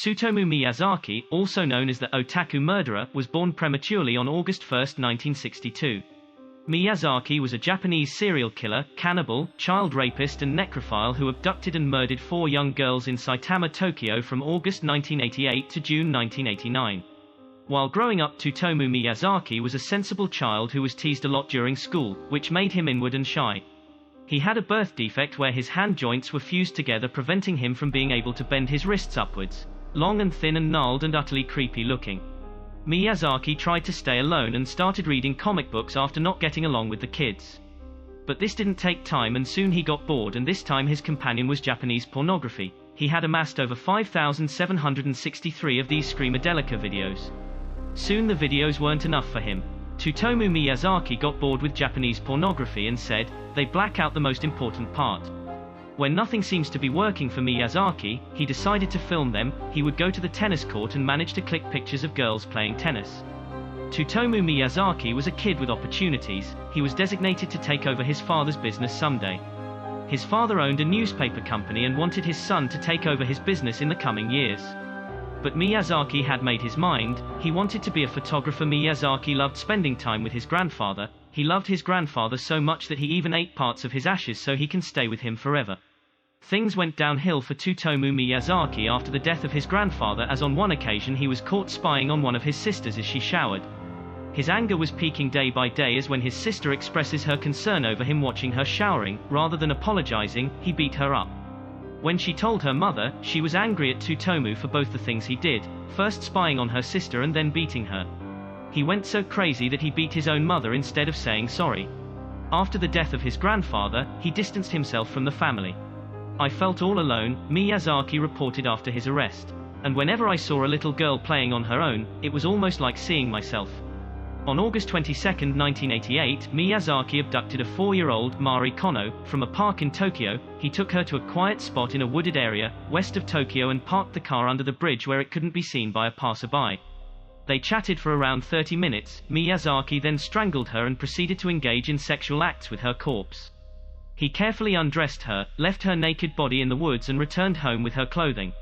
Tsutomu Miyazaki, also known as the Otaku Murderer, was born prematurely on August 1, 1962. Miyazaki was a Japanese serial killer, cannibal, child rapist and necrophile who abducted and murdered 4 young girls in Saitama, Tokyo from August 1988 to June 1989. While growing up, Tsutomu Miyazaki was a sensible child who was teased a lot during school, which made him inward and shy. He had a birth defect where his hand joints were fused together, preventing him from being able to bend his wrists upwards. Long and thin and gnarled and utterly creepy looking. Miyazaki tried to stay alone and started reading comic books after not getting along with the kids. But this didn't take time, and soon he got bored, and this time his companion was Japanese pornography. He had amassed over 5,763 of these Screamadelica videos. Soon the videos weren't enough for him. Tsutomu Miyazaki got bored with Japanese pornography and said, "They black out the most important part." When nothing seems to be working for Miyazaki, he decided to film them. He would go to the tennis court and manage to click pictures of girls playing tennis. Tsutomu Miyazaki was a kid with opportunities. He was designated to take over his father's business someday. His father owned a newspaper company and wanted his son to take over his business in the coming years. But Miyazaki had made his mind. He wanted to be a photographer. Miyazaki loved spending time with his grandfather. He loved his grandfather so much that he even ate parts of his ashes so he can stay with him forever. Things went downhill for Tsutomu Miyazaki after the death of his grandfather, as on one occasion he was caught spying on one of his sisters as she showered. His anger was peaking day by day, as when his sister expresses her concern over him watching her showering, rather than apologizing, he beat her up. When she told her mother, she was angry at Tsutomu for both the things he did, first spying on her sister and then beating her. He went so crazy that he beat his own mother instead of saying sorry. After the death of his grandfather, he distanced himself from the family. "I felt all alone," Miyazaki reported after his arrest. "And whenever I saw a little girl playing on her own, it was almost like seeing myself." On August 22, 1988, Miyazaki abducted a 4-year-old, Mari Kono, from a park in Tokyo. He took her to a quiet spot in a wooded area, west of Tokyo, and parked the car under the bridge where it couldn't be seen by a passerby. They chatted for around 30 minutes. Miyazaki then strangled her and proceeded to engage in sexual acts with her corpse. He carefully undressed her, left her naked body in the woods, and returned home with her clothing.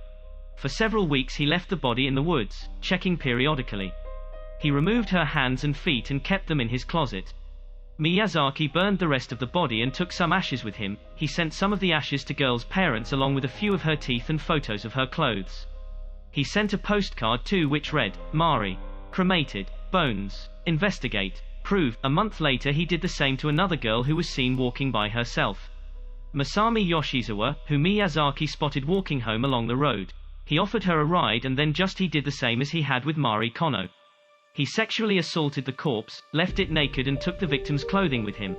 For several weeks he left the body in the woods, checking periodically. He removed her hands and feet and kept them in his closet. Miyazaki burned the rest of the body and took some ashes with him. He sent some of the ashes to girl's parents along with a few of her teeth and photos of her clothes. He sent a postcard too which read, "Mari. Cremated. Bones. Investigate. Prove." A month later he did the same to another girl who was seen walking by herself. Masami Yoshizawa, who Miyazaki spotted walking home along the road. He offered her a ride, and then he did the same as he had with Mari Kono. He sexually assaulted the corpse, left it naked, and took the victim's clothing with him.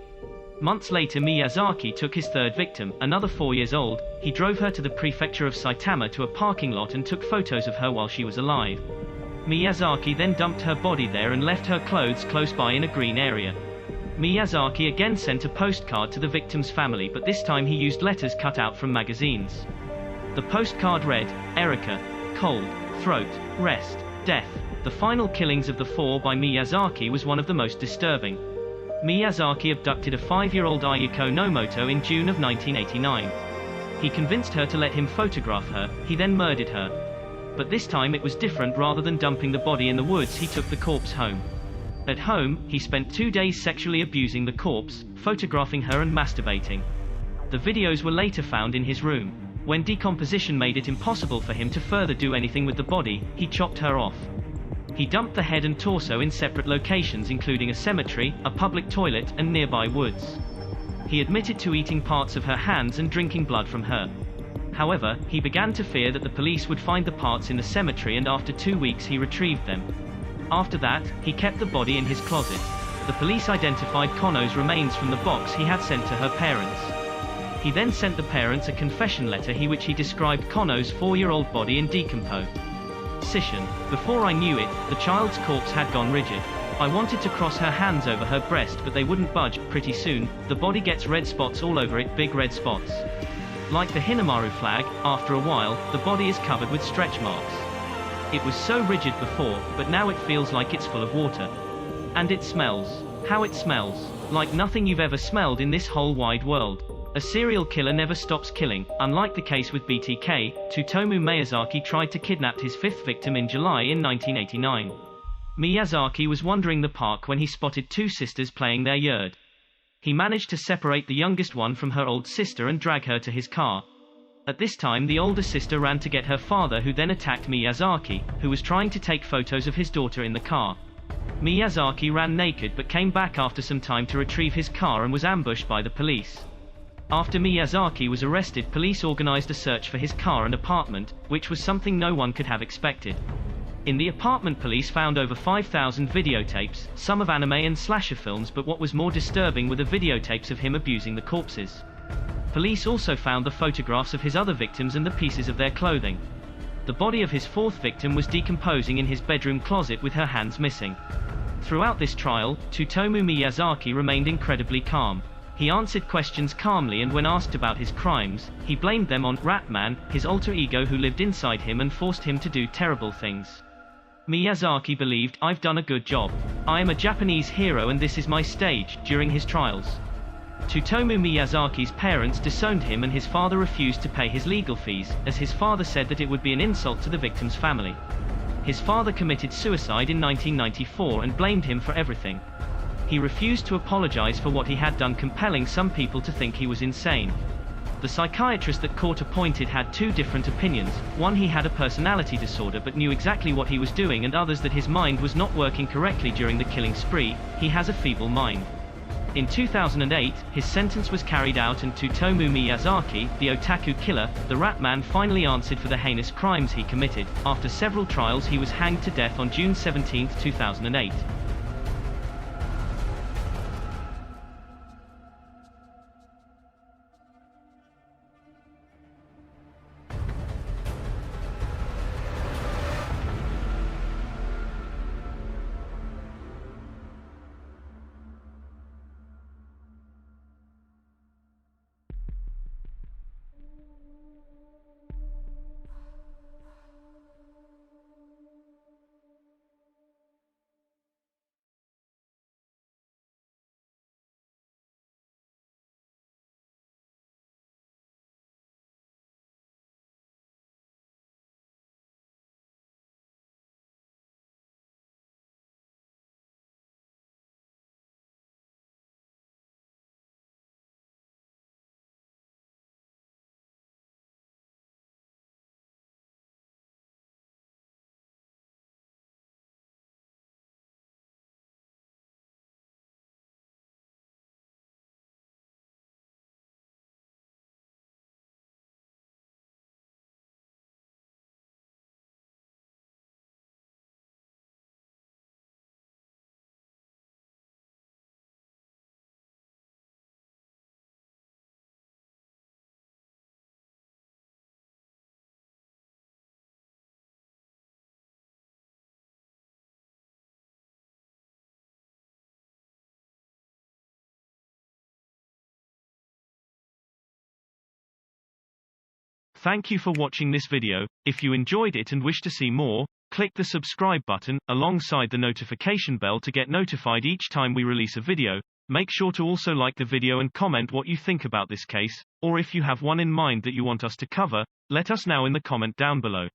Months later Miyazaki took his third victim, another 4 years old. He drove her to the prefecture of Saitama to a parking lot and took photos of her while she was alive. Miyazaki then dumped her body there and left her clothes close by in a green area. Miyazaki again sent a postcard to the victim's family, but this time he used letters cut out from magazines. The postcard read, "Erica. Cold. Throat. Rest. Death." The final killings of the 4 by Miyazaki was one of the most disturbing. Miyazaki abducted a 5-year-old Ayuko Nomoto in June of 1989. He convinced her to let him photograph her. He then murdered her. But this time it was different. Rather than dumping the body in the woods, he took the corpse home. At home, he spent 2 days sexually abusing the corpse, photographing her and masturbating. The videos were later found in his room. When decomposition made it impossible for him to further do anything with the body, he chopped her off. He dumped the head and torso in separate locations, including a cemetery, a public toilet, and nearby woods. He admitted to eating parts of her hands and drinking blood from her. However, he began to fear that the police would find the parts in the cemetery, and after 2 weeks he retrieved them. After that, he kept the body in his closet. The police identified Kono's remains from the box he had sent to her parents. He then sent the parents a confession letter which he described Kono's 4-year-old body in decomposition. "Before I knew it, the child's corpse had gone rigid. I wanted to cross her hands over her breast, but they wouldn't budge. Pretty soon, the body gets red spots all over it, big red spots. Like the Hinamaru flag. After a while, the body is covered with stretch marks. It was so rigid before, but now it feels like it's full of water. And it smells. How it smells. Like nothing you've ever smelled in this whole wide world." A serial killer never stops killing. Unlike the case with BTK, Tsutomu Miyazaki tried to kidnap his fifth victim in July in 1989. Miyazaki was wandering the park when he spotted two sisters playing their yard. He managed to separate the youngest one from her old sister and drag her to his car. At this time the older sister ran to get her father, who then attacked Miyazaki, who was trying to take photos of his daughter in the car. Miyazaki ran naked but came back after some time to retrieve his car and was ambushed by the police. After Miyazaki was arrested, police organized a search for his car and apartment, which was something no one could have expected. In the apartment, police found over 5,000 videotapes, some of anime and slasher films, but what was more disturbing were the videotapes of him abusing the corpses. Police also found the photographs of his other victims and the pieces of their clothing. The body of his fourth victim was decomposing in his bedroom closet with her hands missing. Throughout this trial, Tsutomu Miyazaki remained incredibly calm. He answered questions calmly, and when asked about his crimes, he blamed them on Ratman, his alter ego who lived inside him and forced him to do terrible things. Miyazaki believed, "I've done a good job. I am a Japanese hero and this is my stage," during his trials. Tsutomu Miyazaki's parents disowned him and his father refused to pay his legal fees, as his father said that it would be an insult to the victim's family. His father committed suicide in 1994 and blamed him for everything. He refused to apologize for what he had done, compelling some people to think he was insane. The psychiatrist that court appointed had two different opinions: one, he had a personality disorder but knew exactly what he was doing, and others, that his mind was not working correctly during the killing spree. He has a feeble mind. In 2008, his sentence was carried out and Tsutomu Miyazaki, the otaku killer, the Ratman, finally answered for the heinous crimes he committed. After several trials, he was hanged to death on June 17, 2008. Thank you for watching this video. If you enjoyed it and wish to see more, click the subscribe button, alongside the notification bell to get notified each time we release a video. Make sure to also like the video and comment what you think about this case, or if you have one in mind that you want us to cover, let us know in the comment down below.